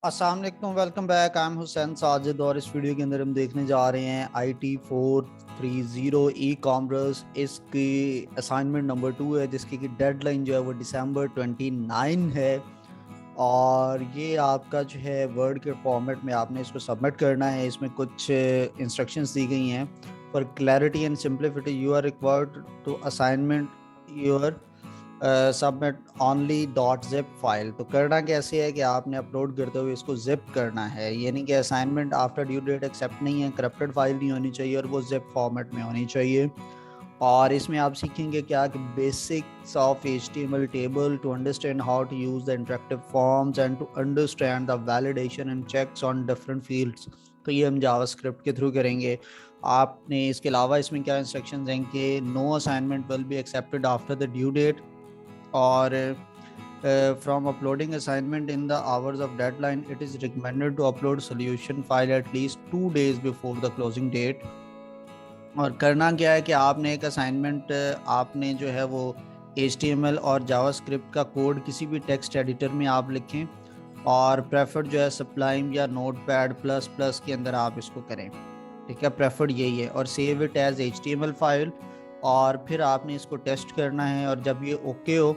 अस्सलाम वालेकुम, welcome back. I am Hussain Sajid और इस वीडियो के अंदर हम देखने जा रहे हैं IT430 ई कॉमर्स। इसकी असाइनमेंट नंबर 2 है, जिसकी की डेडलाइन जो है वो दिसंबर 29 है। और ये आपका जो है वर्ड के फॉर्मेट में आपने इसको सबमिट करना है। इसमें कुछ इंस्ट्रक्शंस दी गई हैं। For clarity and simplicity you are required to assignment your submit only dot zip file. तो करना कैसे है कि आपने अपलोड करते हुए इसको जिप करना है, यानी कि assignment after due date accept नहीं है, करप्टेड फाइल नहीं होनी चाहिए और वो जिप फॉर्मेट में होनी चाहिए। और इसमें आप सीखेंगे क्या कि basics of HTML table to understand how to use the interactive forms and to understand the validation and checks on different fields. तो ये हम जावास्क्रिप्ट के थ्रू करेंगे। आपने इसके अलावा इसमें क्या इंस्ट्रक्शंस हैं कि no assignment will be accepted after the due date, और from uploading assignment in the hours of deadline it is recommended to upload solution file at least 2 days before the closing date। और करना क्या है कि आपने एक assignment आपने जो है वो HTML और जावास्क्रिप्ट का कोड किसी भी टेक्स्ट एडिटर में आप लिखें, और प्रेफर्ड जो है सप्लाइम या नोटपैड प्लस प्लस के अंदर आप इसको करें। ठीक है, प्रेफर्ड यही है। और save it as HTML file, और फिर आपने इसको टेस्ट करना है। और जब ये ओके हो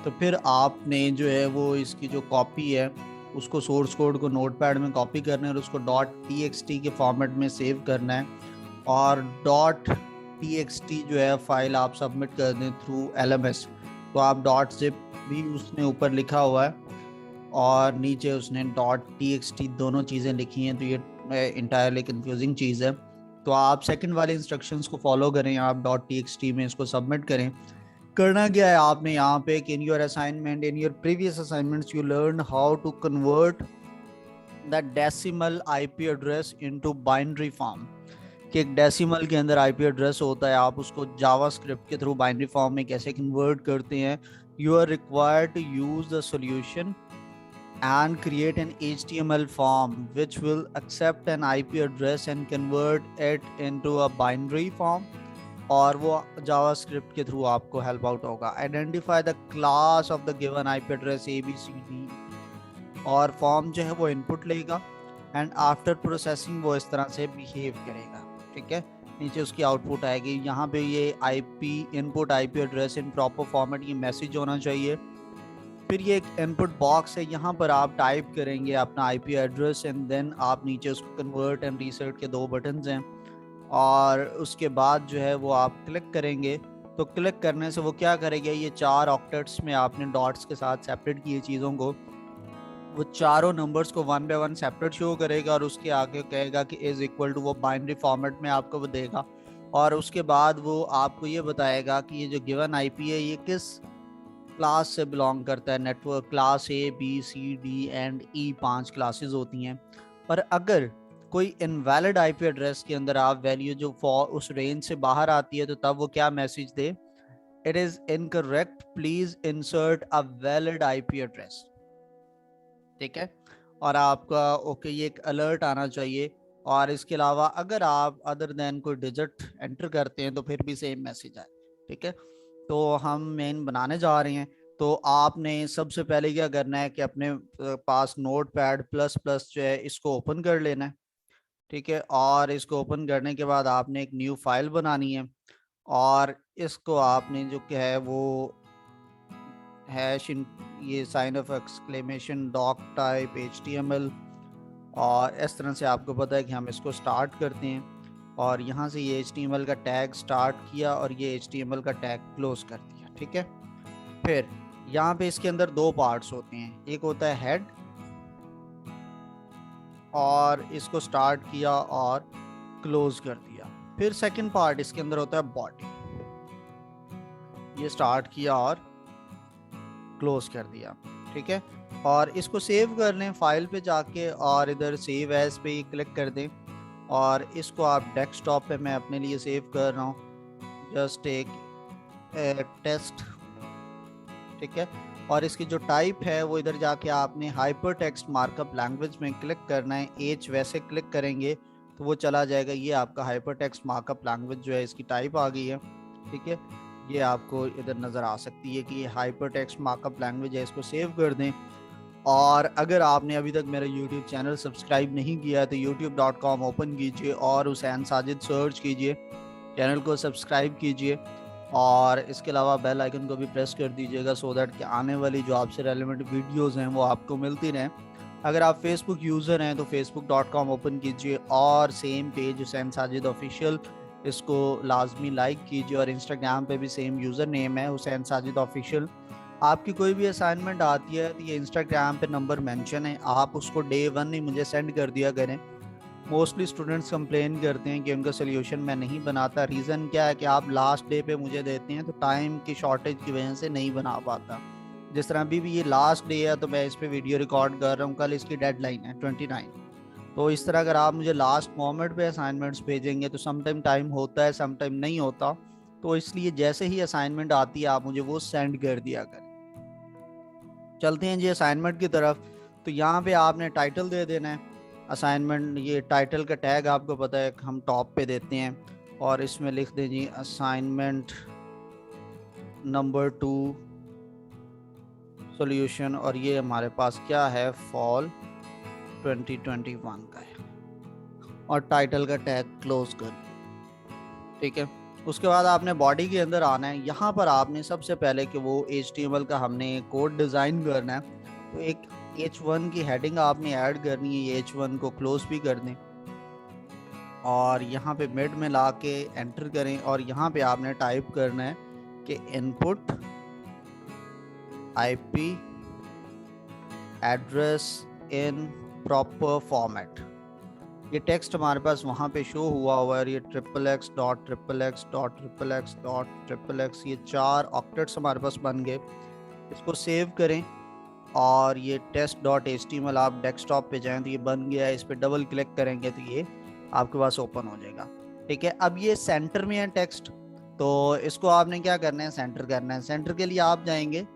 तो फिर आपने जो है वो इसकी जो कॉपी है उसको सोर्स कोड को नोटपैड में कॉपी करना है और उसको .txt के फॉर्मेट में सेव करना है। और .txt जो है फाइल आप सबमिट कर दें थ्रू LMS। तो आप .zip भी उसने ऊपर लिखा हुआ है और नीचे उसने .txt दोनों चीज़ें लिखी हैं, तो ये इंटायरली कंफ्यूजिंग चीज़ है। तो आप सेकंड वाले इंस्ट्रक्शंस को फॉलो करें, आप .txt में इसको सबमिट करें। करना क्या है आपने यहाँ पे कि in your assignment, in your previous assignments you learn how to convert the decimal IP address into binary form. कि एक डेसिमल के अंदर IP एड्रेस होता है, आप उसको जावास्क्रिप्ट के थ्रू बाइनरी फॉर्म में कैसे कन्वर्ट करते हैं। You are required to use the solution and create an HTML form which will accept an IP address and convert it into a binary form, और वो जावास्क्रिप्ट के through आपको help out होगा। Identify the class of the given IP address ABCD, और form जो है वो input लेगा एंड आफ्टर प्रोसेसिंग वो इस तरह से बिहेव करेगा। ठीक है, नीचे उसकी आउटपुट आएगी। यहाँ पे ये IP input IP address in proper format ये मैसेज होना चाहिए। फिर ये एक इनपुट बॉक्स है, यहाँ पर आप टाइप करेंगे अपना IP एड्रेस एंड देन आप नीचे उसको कन्वर्ट एंड रीसेट के 2 बटन्स हैं, और उसके बाद जो है वो आप क्लिक करेंगे। तो क्लिक करने से वो क्या करेगा, ये 4 ऑक्टेट्स में आपने डॉट्स के साथ सेपरेट किए चीज़ों को, वो चारों नंबर्स को 1 बाय 1 सेपरेट शो करेगा और उसके आगे कहेगा कि इज इक्वल टू, वो बाइनरी फॉर्मेट में आपको वो देगा। और उसके बाद वो आपको ये बताएगा कि ये जो गिवन IP है ये किस क्लास से बिलोंग करता है। Network class A B C D and E 5 classes होती हैं। और अगर कोई इनवैलिड IP एड्रेस के अंदर आप वैल्यू जो फॉर उस रेंज से बाहर आती है, तो तब वो क्या message they, it is incorrect, please insert a valid IP address. ठीक है, और आपका ओके ये एक अलर्ट आना चाहिए। और इसके अलावा अगर आप अदर देन कोई डिजिट एंटर करते हैं तो फिर भी सेम मैसेज आए। ठीक है, तो हम मेन बनाने जा रहे हैं। तो आपने सबसे पहले क्या करना है कि अपने पास नोटपैड प्लस प्लस जो है इसको ओपन कर लेना है। ठीक है, और इसको ओपन करने के बाद आपने एक न्यू फाइल बनानी है, और इसको आपने जो क्या है वो हैश इन ये sign of exclamation doctype HTML, और इस तरह से आपको पता है कि हम इसको स्टार्ट करते हैं। और यहाँ से ये HTML का टैग स्टार्ट किया और ये HTML का टैग क्लोज कर दिया। ठीक है, फिर यहाँ पे इसके अंदर 2 पार्ट्स होते हैं, एक होता है हेड, और इसको स्टार्ट किया और क्लोज कर दिया। फिर सेकंड पार्ट इसके अंदर होता है बॉडी, ये स्टार्ट किया और क्लोज कर दिया। ठीक है, और इसको सेव कर लें फाइल पे जाके, और इधर सेव एज पे क्लिक कर दें, और इसको आप डेस्कटॉप पे मैं अपने लिए सेव कर रहा हूँ, जस्ट एक टेस्ट। ठीक है, और इसकी जो टाइप है वो इधर जाके आपने हाइपर टेक्स्ट मार्कअप लैंग्वेज में क्लिक करना है। H वैसे क्लिक करेंगे तो वो चला जाएगा, ये आपका हाइपर टेक्स्ट मार्कअप लैंग्वेज जो है इसकी टाइप आ गई है। ठीक है, ये आपको इधर नज़र आ सकती है कि ये हाइपर टेक्स्ट मार्कअप लैंग्वेज है, इसको सेव कर दें। और अगर आपने अभी तक मेरा YouTube चैनल सब्सक्राइब नहीं किया है तो youtube.com ओपन कीजिए और हुसैन साजिद सर्च कीजिए, चैनल को सब्सक्राइब कीजिए और इसके अलावा बेल आइकन को भी प्रेस कर दीजिएगा सो दैट कि आने वाली जो आपसे रेलेवेंट वीडियोस हैं वो आपको मिलती रहें। अगर आप फेसबुक यूज़र हैं तो facebook.com ओपन कीजिए और same page Hussain Sajid official, इसको लाजमी लाइक कीजिए और इंस्टाग्राम पे भी सेम यूज़र नेम है हुसैन साजिद ऑफिशियल। आपकी कोई भी असाइनमेंट आती है तो ये इंस्टाग्राम पे नंबर मेंशन है, आप उसको डे 1 ही मुझे सेंड कर दिया करें। मोस्टली स्टूडेंट्स कंप्लेन करते हैं कि उनका सोल्यूशन मैं नहीं बनाता। रीज़न क्या है कि आप लास्ट डे पे मुझे देते हैं तो टाइम की शॉर्टेज की वजह से नहीं बना पाता। जिस तरह अभी भी ये लास्ट डे है तो मैं इस पे वीडियो रिकॉर्ड कर रहा हूँ, कल इसकी डेडलाइन है 29। तो इस तरह अगर आप मुझे लास्ट मोमेंट पे असाइनमेंट्स भेजेंगे तो समटाइम टाइम होता है, समटाइम नहीं होता। तो इसलिए जैसे ही असाइनमेंट आती है आप मुझे वो सेंड कर दिया करें। चलते हैं जी असाइनमेंट की तरफ। तो यहाँ पे आपने टाइटल दे देना है असाइनमेंट। ये टाइटल का टैग आपको पता है हम टॉप पे देते हैं और इसमें लिख दें जी असाइनमेंट नंबर 2 सॉल्यूशन, और ये हमारे पास क्या है, फॉल 2021 का है और टाइटल का टैग क्लोज कर। ठीक है, उसके बाद आपने बॉडी के अंदर आना है। यहाँ पर आपने सबसे पहले कि वो HTML का हमने कोड डिज़ाइन करना है तो एक H1 की हेडिंग आपने ऐड करनी है। ये H1 को क्लोज भी कर दें और यहाँ पे मिड में ला के एंटर करें और यहाँ पे आपने टाइप करना है कि input IP address in proper format. ये टेक्स्ट हमारे पास वहाँ पे शो हुआ हुआ है। ये XXX.XXX.XXX ये 4 ऑक्टेट्स हमारे पास बन गए। इसको सेव करें और ये test.html आप डेस्कटॉप पे जाएं तो ये बन गया है। इस पर डबल क्लिक करेंगे तो ये आपके पास ओपन हो जाएगा। ठीक है, अब ये सेंटर में है टेक्स्ट, तो इसको आपने क्या करना है, सेंटर करना है। सेंटर के लिए आप जाएंगे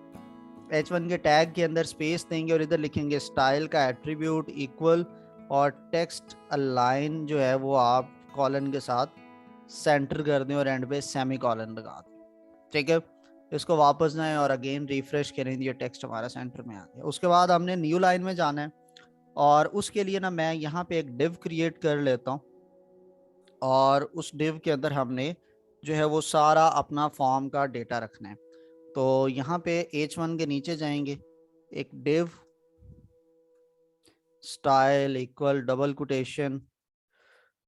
H1 के टैग के अंदर स्पेस देंगे और इधर लिखेंगे स्टाइल का एट्रीब्यूट इक्वल और टेक्स्ट अलाइन जो है वो आप कॉलन के साथ सेंटर कर दें और एंड पे सेमी कॉलन लगा दें। ठीक है, इसको वापस जाएं और अगेन रिफ्रेश करें, ये टेक्स्ट हमारा सेंटर में आ गया। उसके बाद हमने न्यू लाइन में जाना है और उसके लिए ना मैं यहाँ पे एक डिव क्रिएट कर लेता हूँ और उस डिव के अंदर हमने जो है वो सारा अपना फॉर्म का डेटा रखना है। तो यहाँ पे H1 के नीचे जाएंगे, एक div style equal double quotation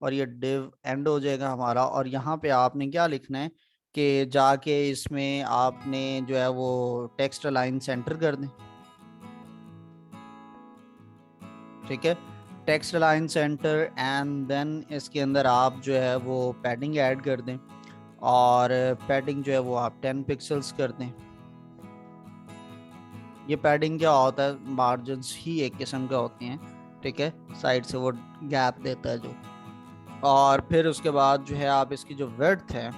और ये डिव एंड हो जाएगा हमारा। और यहाँ पे आपने क्या लिखना है कि जाके इसमें आपने जो है वो टेक्स्ट अलाइन सेंटर कर दें। ठीक है, text align center and then इसके अंदर आप जो है वो पैडिंग ऐड कर दें और पैडिंग जो है वो आप 10 पिक्सल्स कर दें। ये पैडिंग क्या होता है, मार्जिन्स ही एक किस्म के होते हैं। ठीक है, साइड से वो गैप देता है जो। और फिर उसके बाद जो है आप इसकी जो विड्थ है,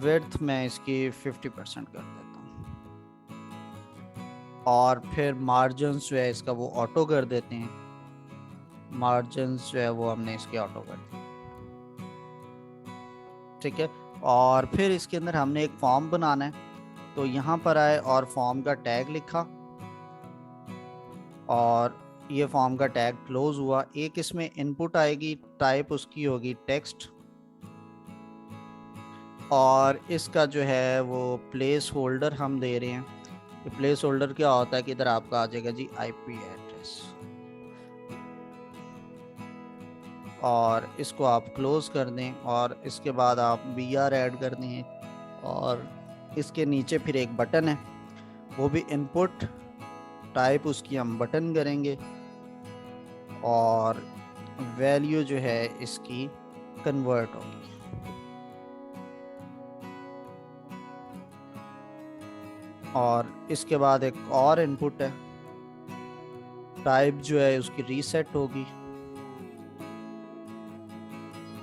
विड्थ में इसकी 50% कर देता हूँ और फिर मार्जिन्स जो है इसका वो ऑटो कर देते हैं। मार्जिन्स जो है वो हमने इसके ऑटो कर दिए। ठीक है, और फिर इसके अंदर हमने एक फॉर्म बनाना है। तो यहाँ पर आए और फॉर्म का टैग लिखा और ये फॉर्म का टैग क्लोज हुआ। एक इसमें इनपुट आएगी, टाइप उसकी होगी टेक्स्ट और इसका जो है वो प्लेस होल्डर हम दे रहे हैं। ये प्लेस होल्डर क्या होता है कि इधर आपका आ जाएगा जी IP एड्रेस और इसको आप क्लोज कर दें और इसके बाद आप BR ऐड कर दें और इसके नीचे फिर एक बटन है, वो भी इनपुट टाइप उसकी हम बटन करेंगे और वैल्यू जो है इसकी कन्वर्ट होगी। और इसके बाद एक और इनपुट है, टाइप जो है उसकी रीसेट होगी।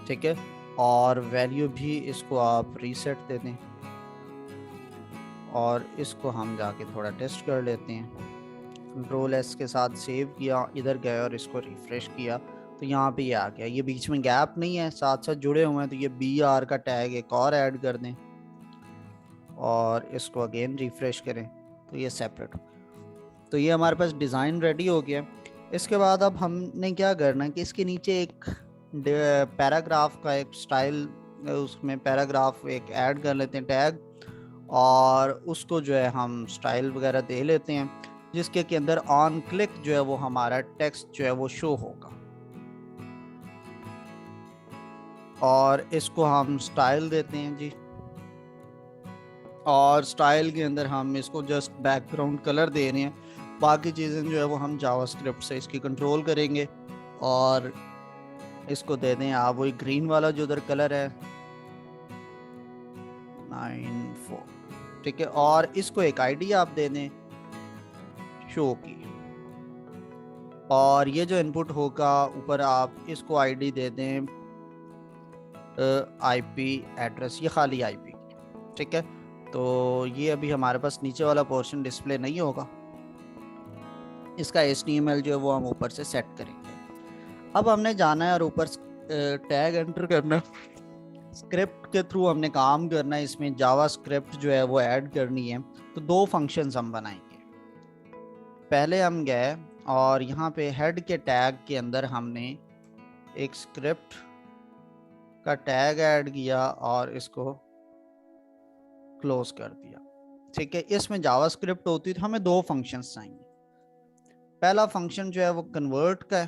ठीक है, और वैल्यू भी इसको आप रीसेट दे दें और इसको हम जाके थोड़ा टेस्ट कर लेते हैं। Ctrl+S के साथ सेव किया, इधर गए और इसको रिफ्रेश किया तो यहाँ पे ये आ गया। ये बीच में गैप नहीं है, साथ साथ जुड़े हुए हैं। तो ये BR का टैग एक और ऐड कर दें और इसको अगेन रिफ्रेश करें तो ये सेपरेट। तो ये हमारे पास डिज़ाइन रेडी हो गया। इसके बाद अब हमने क्या करना है कि इसके नीचे एक पैराग्राफ का एक स्टाइल, उसमें पैराग्राफ एक ऐड कर लेते हैं टैग, और उसको जो है हम स्टाइल वगैरह दे लेते हैं, जिसके के अंदर ऑन क्लिक जो है वो हमारा टेक्स्ट जो है वो शो होगा। और इसको हम स्टाइल देते हैं जी, और स्टाइल के अंदर हम इसको जस्ट बैकग्राउंड कलर दे रहे हैं। बाकी चीज़ें जो है वो हम जावास्क्रिप्ट से इसकी कंट्रोल करेंगे। और इसको दे दें आप वही ग्रीन वाला जो उधर कलर है 94, ठीक है। और इसको एक आईडी आप दे दें शो की, और ये जो इनपुट होगा ऊपर आप इसको आईडी दे दें आईपी एड्रेस, ये खाली आईपी, ठीक है। तो ये अभी हमारे पास नीचे वाला पोर्शन डिस्प्ले नहीं होगा, इसका HTML जो है वो हम ऊपर से सेट करेंगे। अब हमने जाना है और ऊपर टैग एंटर करना है, स्क्रिप्ट के थ्रू हमने काम करना है, इसमें जावा स्क्रिप्ट जो है वो ऐड करनी है। तो दो फंक्शंस हम बनाएंगे। पहले हम गए और यहाँ पे हेड के टैग के अंदर हमने एक स्क्रिप्ट का टैग ऐड किया और इसको क्लोज कर दिया, ठीक है। इसमें जावास्क्रिप्ट होती है तो हमें दो फंक्शंस चाहिए। पहला फंक्शन जो है वो कन्वर्ट का है,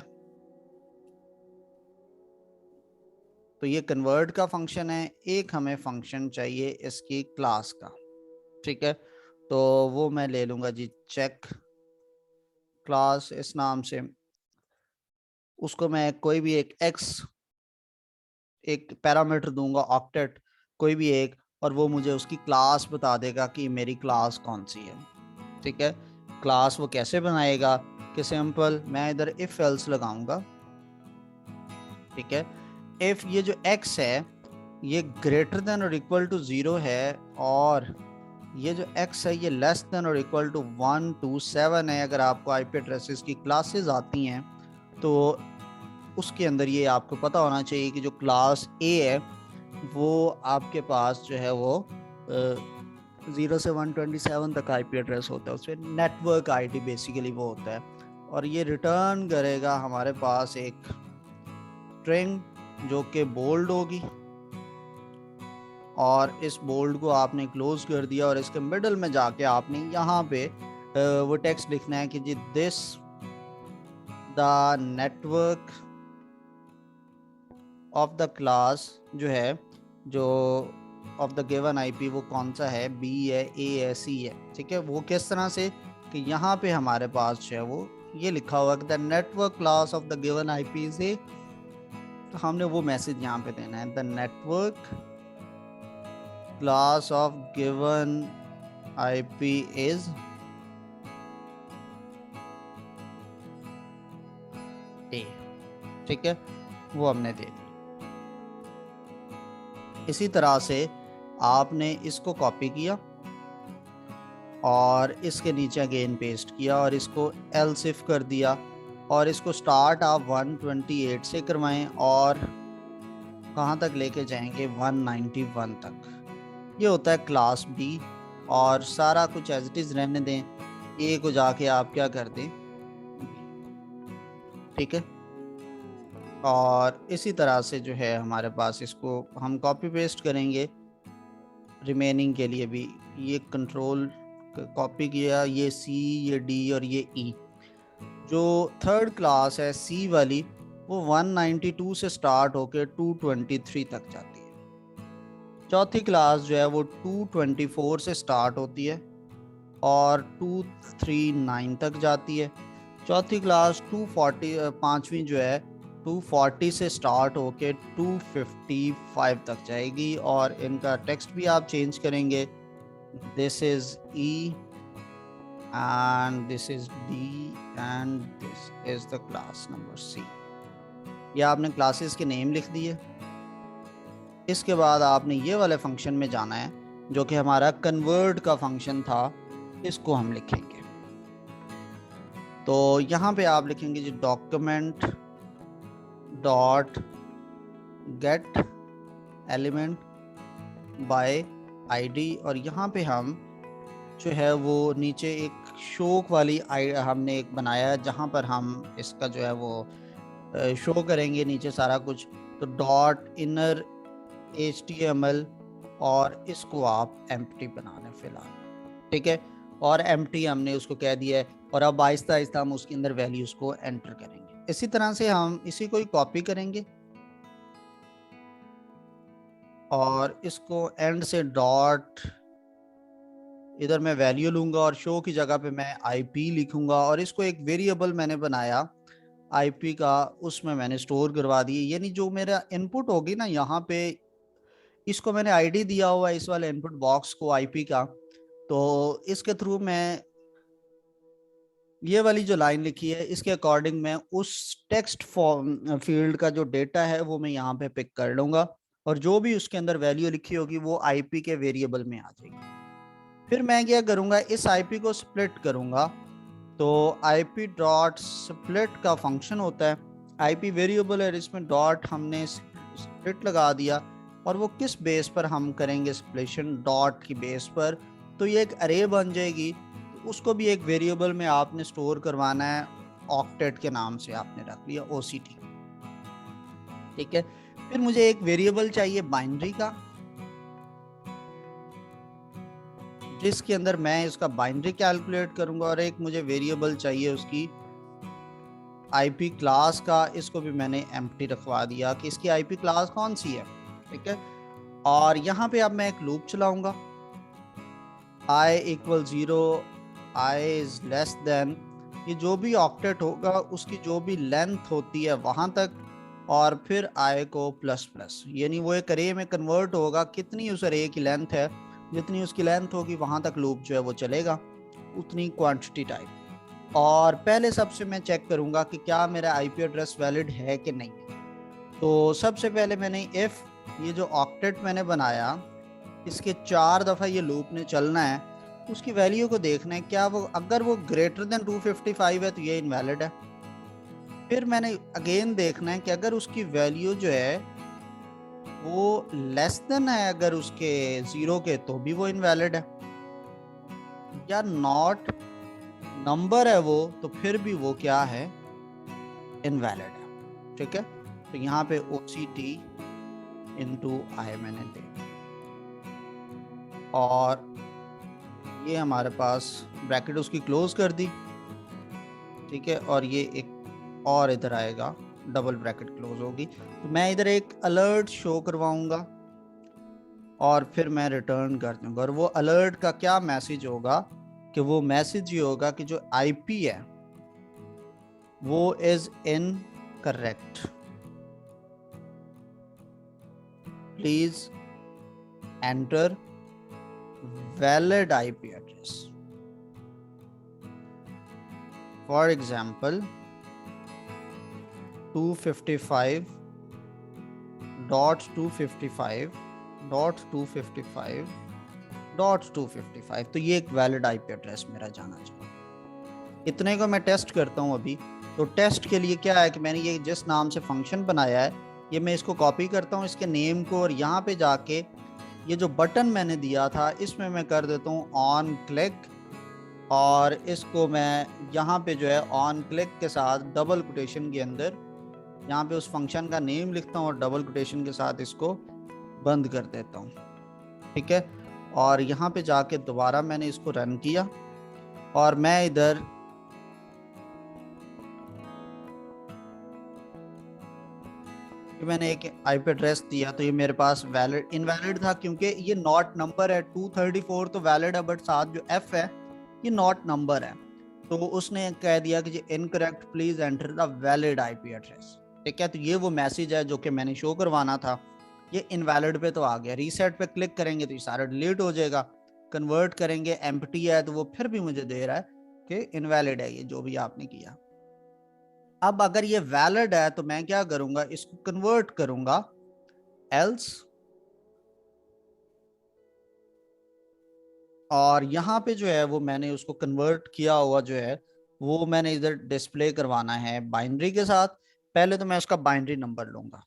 तो ये कन्वर्ट का फंक्शन है। एक हमें फंक्शन चाहिए इसकी क्लास का, ठीक है। तो वो मैं ले लूंगा जी चेक क्लास इस नाम से। उसको मैं कोई भी एक पैरामीटर दूंगा, ऑक्टेट कोई भी एक, और वो मुझे उसकी क्लास बता देगा कि मेरी क्लास कौन सी है, ठीक है। क्लास वो कैसे बनाएगा कि सिंपल मैं इधर इफ एल्स लगाऊंगा, ठीक है। इफ ये जो x है ये ग्रेटर देन और इक्वल टू 0 है, और ये जो x है ये लेस देन और इक्वल टू 1 to 7 है। अगर आपको आईपी एड्रेसेस की क्लासेस आती हैं तो उसके अंदर ये आपको पता होना चाहिए कि जो क्लास A है वो आपके पास जो है वो 0 से 127 तक आईपी एड्रेस होता है, उसमें नेटवर्क आईडी बेसिकली वो होता है। और ये रिटर्न करेगा हमारे पास एक स्ट्रिंग जो कि बोल्ड होगी, और इस बोल्ड को आपने क्लोज कर दिया, और इसके मिडल में जाके आपने यहाँ पे वो टेक्स्ट लिखना है कि जी this the network of the class जो है, जो ऑफ द गिवन आईपी वो कौन सा है, B है, A है, C है, ठीक है। वो किस तरह से कि यहाँ पे हमारे पास जो है वो ये लिखा हुआ कि the network class of the given IP से, तो हमने वो मैसेज यहाँ पे देना है the network class of given IP is A, ठीक है। वो हमने दे दी। इसी तरह से आपने इसको कॉपी किया और इसके नीचे अगेन पेस्ट किया और इसको एल्स इफ कर दिया, और इसको स्टार्ट आप 128 से करवाएं और कहाँ तक लेके जाएंगे 191 तक। ये होता है क्लास B, और सारा कुछ एज इट इज रहने दें, A को जाके आप क्या कर दें, ठीक है। और इसी तरह से जो है हमारे पास इसको हम कॉपी पेस्ट करेंगे रिमेनिंग के लिए भी। ये कंट्रोल कॉपी किया, ये C, ये D और ये E। जो थर्ड क्लास है C वाली वो 192 से स्टार्ट होकर 223 तक जाती है। चौथी क्लास जो है वो 224 से स्टार्ट होती है और 239 तक जाती है। चौथी क्लास 240, पाँचवीं जो है 240 से स्टार्ट होके 255 तक जाएगी। और इनका टेक्स्ट भी आप चेंज करेंगे, this is E and this is D and this is the class number C। ये आपने क्लासेस के नेम लिख दिए। इसके बाद आपने ये वाले फंक्शन में जाना है जो कि हमारा कन्वर्ट का फंक्शन था, इसको हम लिखेंगे। तो यहाँ पे आप लिखेंगे जी document dot get element by ID, और यहाँ पे हम जो है वो नीचे एक शोक वाली हमने एक बनाया है, जहाँ पर हम इसका जो है वो शो करेंगे नीचे सारा कुछ। तो डॉट इनर HTML, और इसको आप एम्प्टी बना लें फिलहाल, ठीक है। और एम्प्टी हमने उसको कह दिया है, और अब आहिस्ता आहिस्ता हम उसके अंदर वैल्यूज को एंटर करेंगे। इसी तरह से हम इसी को ही कॉपी करेंगे और इसको एंड से डॉट, इधर मैं वैल्यू लूंगा और शो की जगह पे मैं IP लिखूंगा, और इसको एक वेरिएबल मैंने बनाया IP का, उसमें मैंने स्टोर करवा दी। यानी जो मेरा इनपुट होगी ना यहाँ पे, इसको मैंने ID दिया हुआ है इस वाले इनपुट बॉक्स को IP का। तो इसके थ्रू मैं ये वाली जो लाइन लिखी है इसके अकॉर्डिंग मैं उस टेक्स्ट फॉर्म फील्ड का जो डेटा है वो मैं यहाँ पे पिक कर लूंगा, और जो भी उसके अंदर वैल्यू लिखी होगी वो IP के वेरिएबल में आ जाएगी। फिर मैं क्या करूंगा, इस IP को स्प्लिट करूंगा। तो IP डॉट स्प्लिट का फंक्शन होता है, IP वेरिएबल है, इसमें डॉट हमने स्प्लिट लगा दिया, और वो किस बेस पर हम करेंगे स्प्लिशन, डॉट की बेस पर। तो ये एक अरे बन जाएगी, तो उसको भी एक वेरिएबल में आपने स्टोर करवाना है, ऑक्टेट के नाम से आपने रख लिया OCT, ठीक है। फिर मुझे एक वेरिएबल चाहिए बाइनरी का, जिसके अंदर मैं इसका बाइनरी कैलकुलेट करूंगा, और एक मुझे वेरिएबल चाहिए उसकी IP क्लास का। इसको भी मैंने एम्प्टी रखवा दिया कि इसकी IP क्लास कौन सी है, ठीक है। और यहाँ पे अब मैं एक लूप चलाऊंगा, I = 0, I is less than, ये जो भी ऑक्टेट होगा उसकी जो भी लेंथ होती है वहां तक, और फिर I को प्लस प्लस, यानी वो एक अरे में कन्वर्ट होगा, कितनी उस अरे की लेंथ है, जितनी उसकी लेंथ होगी वहां तक लूप जो है वो चलेगा, उतनी क्वांटिटी टाइप। और पहले सबसे मैं चेक करूंगा कि क्या मेरा IP एड्रेस वैलिड है कि नहीं। तो सबसे पहले मैंने इफ, ये जो ऑक्टेट मैंने बनाया इसके 4 दफ़ा ये लूप ने चलना है, उसकी वैल्यू को देखना है, क्या वो अगर वो ग्रेटर देन 255 है तो ये इनवैलिड है। फिर मैंने अगेन देखना है कि अगर उसकी वैल्यू जो है वो लेस देन है, अगर उसके 0 के, तो भी वो इनवैलिड है। या नॉट नंबर है वो, तो फिर भी वो क्या है, इनवैलिड है, ठीक है। तो यहाँ पे OCT × I मैंने दे, और ये हमारे पास ब्रैकेट उसकी क्लोज कर दी, ठीक है। और ये एक और इधर आएगा, डबल ब्रैकेट क्लोज होगी। तो मैं इधर एक अलर्ट शो करवाऊंगा, और फिर मैं रिटर्न कर दूंगा। और वो अलर्ट का क्या मैसेज होगा, कि वो मैसेज ये होगा कि जो IP है वो is incorrect, please enter valid IP address. For example, 255.255.255.255, तो ये एक वैलिड IP एड्रेस मेरा जाना चाहिए। इतने को मैं टेस्ट करता हूँ अभी। तो टेस्ट के लिए क्या है कि मैंने ये जिस नाम से फंक्शन बनाया है, ये मैं इसको कॉपी करता हूँ इसके नेम को, और यहाँ पे जाके ये जो बटन मैंने दिया था इसमें मैं कर देता हूँ ऑन क्लिक, और इसको मैं यहाँ पे जो है ऑन क्लिक के साथ डबल कोटेशन के अंदर यहाँ पे उस फंक्शन का नेम लिखता हूँ, और डबल कोटेशन के साथ इसको बंद कर देता हूँ, ठीक है। और यहाँ पे जाके दोबारा मैंने इसको रन किया, और मैं इधर मैंने एक IP एड्रेस दिया, तो ये मेरे पास वैलिड इनवैलिड था, क्योंकि ये नॉट नंबर है। 234 तो वैलिड है, बट साथ जो F है ये नॉट नंबर है। तो उसने कह दिया कि जी incorrect, please enter the valid IP address, ठीक है। तो ये वो मैसेज है जो कि मैंने शो करवाना था, ये इनवैलिड पे तो आ गया। रीसेट पे क्लिक करेंगे तो ये सारा डिलीट हो जाएगा, कन्वर्ट करेंगे एम्प्टी है तो वो फिर भी मुझे दे रहा है कि इनवैलिड है ये जो भी आपने किया। अब अगर ये वैलिड है तो मैं क्या करूंगा, इसको कन्वर्ट करूंगा एल्स, और यहाँ पे जो है वो मैंने उसको कन्वर्ट किया हुआ जो है वो मैंने इधर डिस्प्ले करवाना है बाइनरी के साथ। पहले तो मैं उसका बाइनरी नंबर लूंगा,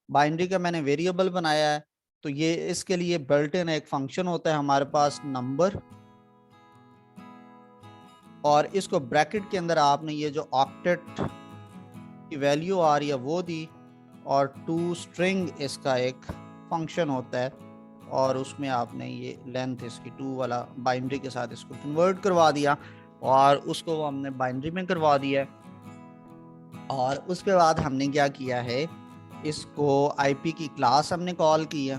बाइनरी का मैंने वेरिएबल बनाया है, तो ये इसके लिए बिल्ट इन एक फंक्शन होता है हमारे पास नंबर, और इसको ब्रैकेट के अंदर आपने ये जो ऑक्टेट की वैल्यू आ रही है वो दी, और टू स्ट्रिंग इसका एक फंक्शन होता है, और उसमें आपने ये लेंथ इसकी 2 वाला बाइनरी के साथ इसको कन्वर्ट करवा दिया, और उसको हमने बाइनरी में करवा दिया। और उसके बाद हमने क्या किया है, इसको आईपी की क्लास हमने कॉल की है,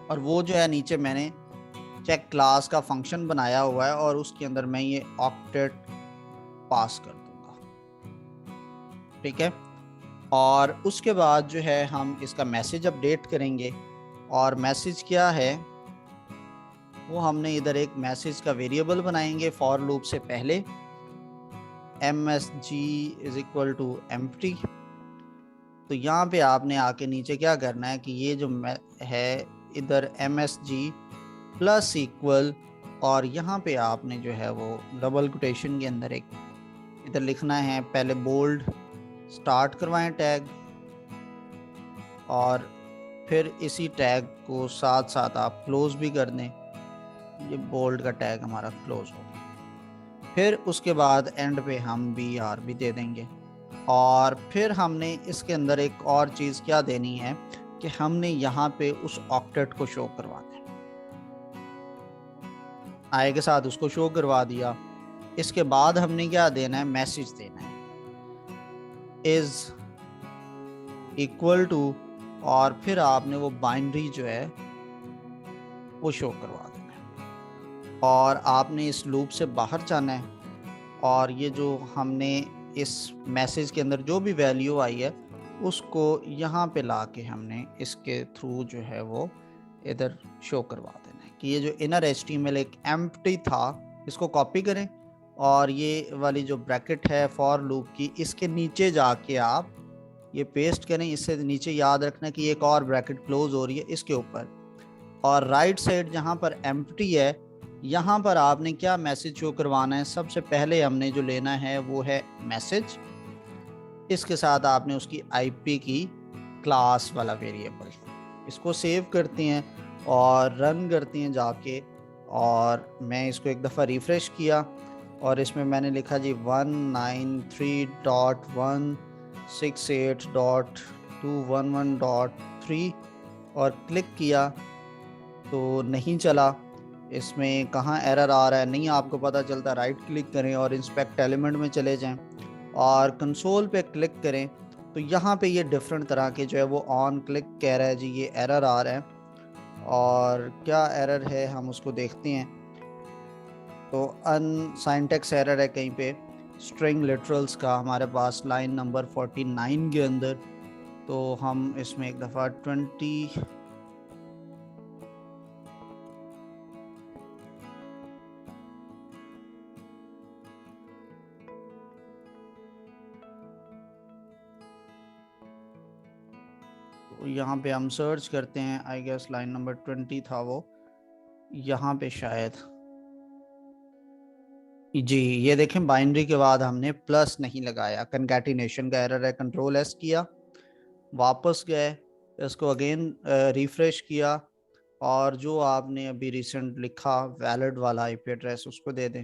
और वो जो है नीचे मैंने चेक क्लास का फंक्शन बनाया हुआ है, और उसके अंदर मैं ये ऑक्टेट पास कर दूंगा, ठीक है। और उसके बाद जो है हम इसका मैसेज अपडेट करेंगे, और मैसेज क्या है वो हमने इधर एक मैसेज का वेरिएबल बनाएंगे फॉर लूप से पहले, msg is equal to empty. तो यहाँ पे आपने आके नीचे क्या करना है कि ये जो है इधर msg प्लस इक्वल, और यहाँ पे आपने जो है वो डबल कोटेशन के अंदर एक इधर लिखना है, पहले बोल्ड स्टार्ट करवाएं टैग, और फिर इसी टैग को साथ साथ आप क्लोज भी कर दें, ये बोल्ड का टैग हमारा क्लोज हो। फिर उसके बाद एंड पे हम BR भी दे देंगे, और फिर हमने इसके अंदर एक और चीज़ क्या देनी है कि हमने यहाँ पे उस ऑक्टेट को शो करवाना है, आई के साथ उसको शो करवा दिया। इसके बाद हमने क्या देना है, मैसेज देना है इज इक्वल टू, और फिर आपने वो बाइनरी जो है वो शो करवा देना है, और आपने इस लूप से बाहर जाना है, और ये जो हमने इस मैसेज के अंदर जो भी वैल्यू आई है उसको यहाँ पे ला के हमने इसके थ्रू जो है वो इधर शो करवा देना है कि ये जो इनर HTML एक एम्प्टी था, इसको कॉपी करें, और ये वाली जो ब्रैकेट है फॉर लूप की, इसके नीचे जाके आप ये पेस्ट करें। इससे नीचे याद रखना कि एक और ब्रैकेट क्लोज हो रही है इसके ऊपर, और राइट साइड जहाँ पर एम्प्टी है यहाँ पर आपने क्या मैसेज शो करवाना है, सबसे पहले हमने जो लेना है वो है मैसेज, इसके साथ आपने उसकी आईपी की क्लास वाला वेरिएबल। इसको सेव करते हैं और रन करते हैं जाके, और मैं इसको एक दफ़ा रिफ़्रेश किया, और इसमें मैंने लिखा जी 193.168.211.3 और क्लिक किया तो नहीं चला। इसमें कहाँ एरर आ रहा है नहीं आपको पता चलता, राइट क्लिक करें और इंस्पेक्ट एलिमेंट में चले जाएं और कंसोल पे क्लिक करें, तो यहाँ पे ये डिफरेंट तरह के जो है वो ऑन क्लिक कह रहा है जी ये एरर आ रहा है, और क्या एरर है हम उसको देखते हैं। तो सिंटैक्स एरर है कहीं पे स्ट्रिंग लिटरल्स का हमारे पास लाइन नंबर 49 के अंदर, तो हम इसमें एक दफ़ा 20 यहाँ पे हम सर्च करते हैं, आई गेस लाइन नंबर 20 था वो, यहाँ पे शायद जी ये देखें बाइनरी के बाद हमने प्लस नहीं लगाया, कंकैटिनेशन का एरर है। कंट्रोल एस किया, वापस गए, इसको अगेन रिफ्रेश किया, और जो आपने अभी रिसेंट लिखा वैलिड वाला आईपी एड्रेस उसको दे दें,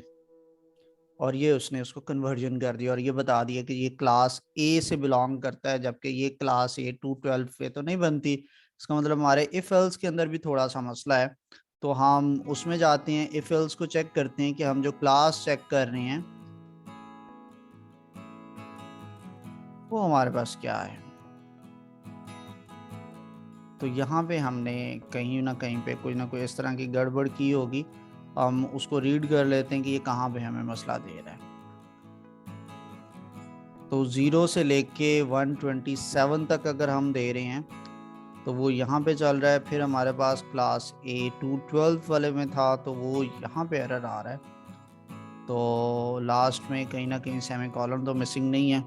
और ये उसने उसको कन्वर्जन कर दिया और ये बता दिया कि ये क्लास ए से बिलोंग करता है, जबकि ये क्लास ए 212 पे तो नहीं बनती। इसका मतलब हमारे इफ एल्स के अंदर भी थोड़ा सा मसला है, तो हम उसमें जाते हैं, इफ एल्स को चेक करते हैं कि हम जो क्लास चेक कर रहे हैं वो हमारे पास क्या है। तो यहाँ पे हमने कहीं ना कहीं पे कोई ना कोई इस तरह की गड़बड़ की होगी, हम उसको रीड कर लेते हैं कि ये कहाँ पे हमें मसला दे रहा है। तो 0 से लेके 127 तक अगर हम दे रहे हैं तो वो यहाँ पे चल रहा है। फिर हमारे पास क्लास ए 212 वाले में था तो वो यहाँ पे एरर आ रहा है। तो लास्ट में कहीं ना कहीं सेमीकोलन तो मिसिंग नहीं है,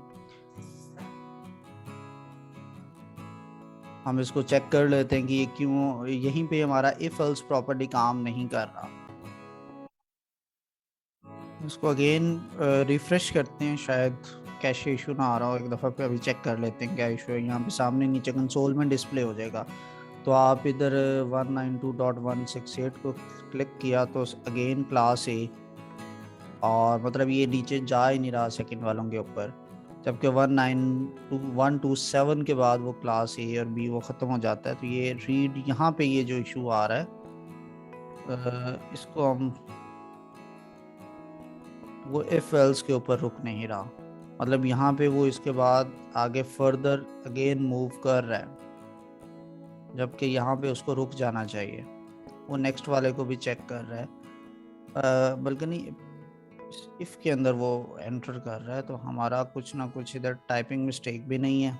हम इसको चेक कर लेते हैं कि ये क्यों यहीं पे हमारा इफ एल्स प्रॉपर्ली काम नहीं कर रहा। इसको अगेन रिफ्रेश करते हैं, शायद कैशे इशू ना आ रहा हो, एक दफ़ा पे अभी चेक कर लेते हैं क्या इशू है। यहाँ पे सामने नीचे कंसोल में डिस्प्ले हो जाएगा, तो आप इधर 192.168 को क्लिक किया तो अगेन क्लास ए, और मतलब ये नीचे जा ही नहीं रहा सेकंड वालों के ऊपर, जबकि 192.127 के बाद वो क्लास ए और बी वो ख़त्म हो जाता है। तो ये रीड यहाँ पे ये जो इशू आ रहा है, इसको हम, वो इफ एल्स के ऊपर रुक नहीं रहा, मतलब यहाँ पे वो इसके बाद आगे फर्दर अगेन मूव कर रहा है, जबकि यहाँ पे उसको रुक जाना चाहिए। वो नेक्स्ट वाले को भी चेक कर रहा है, बल्कि नहीं, इफ के अंदर वो एंटर कर रहा है, तो हमारा कुछ ना कुछ इधर टाइपिंग मिस्टेक भी नहीं है।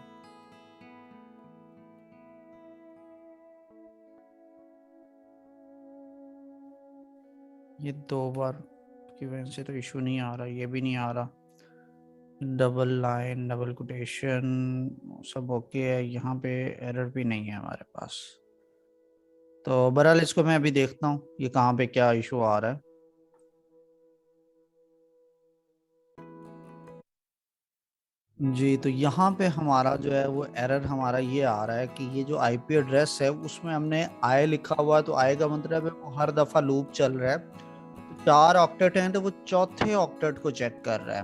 ये 2 बार की वजह से तो इशू नहीं आ रहा, ये भी नहीं आ रहा। डबल लाइन, डबल कोटेशन सब ओके है, यहाँ पे एरर भी नहीं है हमारे पास। तो बहरहाल इसको मैं अभी देखता हूँ ये कहाँ पे क्या इशू आ रहा है। जी, तो यहाँ पे हमारा जो है वो एरर हमारा ये आ रहा है कि ये जो आईपी एड्रेस है उसमें हमने आई लिखा हुआ है, तो आई का मतलब है वो हर दफ़ा लूप चल रहा है। तो 4 ऑक्टेट हैं तो वो चौथे ऑक्टेट को चेक कर रहा है।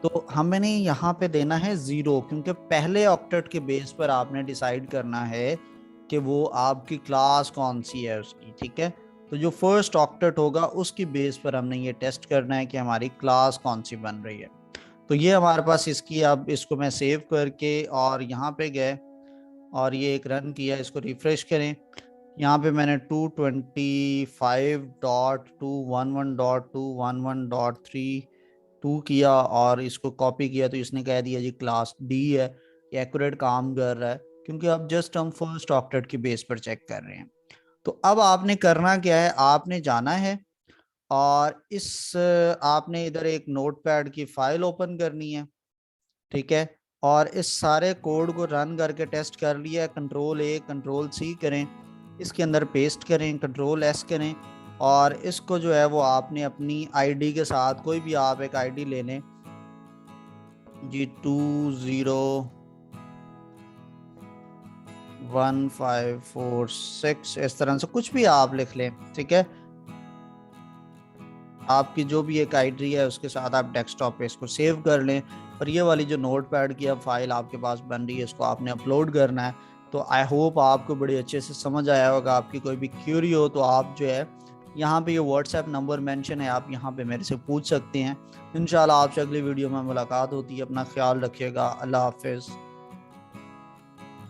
तो हमें यहाँ पे देना है 0, क्योंकि पहले ऑक्टेट के बेस पर आपने डिसाइड करना है कि वो आपकी क्लास कौन सी है उसकी, ठीक है। तो जो फर्स्ट ऑक्टेट होगा उसकी बेस पर हमने ये टेस्ट करना है कि हमारी क्लास कौन सी बन रही है। तो ये हमारे पास इसकी, अब इसको मैं सेव करके और यहाँ पे गए और ये एक रन किया, इसको रिफ्रेश करें। यहाँ पे मैंने 225.211.211.32 किया और इसको कॉपी किया, तो इसने कह दिया जी क्लास डी है। ये एक्यूरेट काम कर रहा है, क्योंकि अब जस्ट हम फर्स्ट ऑक्टेट की बेस पर चेक कर रहे हैं। तो अब आपने करना क्या है, आपने जाना है और इस आपने इधर एक नोटपैड की फाइल ओपन करनी है, ठीक है। और इस सारे कोड को रन करके टेस्ट कर लिया, कंट्रोल ए कंट्रोल सी करें, इसके अंदर पेस्ट करें, कंट्रोल एस करें, और इसको जो है वो आपने अपनी आईडी के साथ, कोई भी आप एक आईडी ले लें जी, 201546, इस तरह से कुछ भी आप लिख लें, ठीक है। आपकी जो भी एक आईडी है उसके साथ आप डेस्कटॉप पे इसको सेव कर लें, और ये वाली जो नोटपैड की अब फाइल आपके पास बन रही है इसको आपने अपलोड करना है। तो आई होप आपको बड़े अच्छे से समझ आया होगा। आपकी कोई भी क्यूरी हो तो आप जो है यहाँ पे ये व्हाट्सएप नंबर मेंशन है, आप यहाँ पे मेरे से पूछ सकते हैं। इंशाल्लाह आपसे अगली वीडियो में मुलाकात होती है। अपना ख्याल रखिएगा। अल्लाह हाफिज़।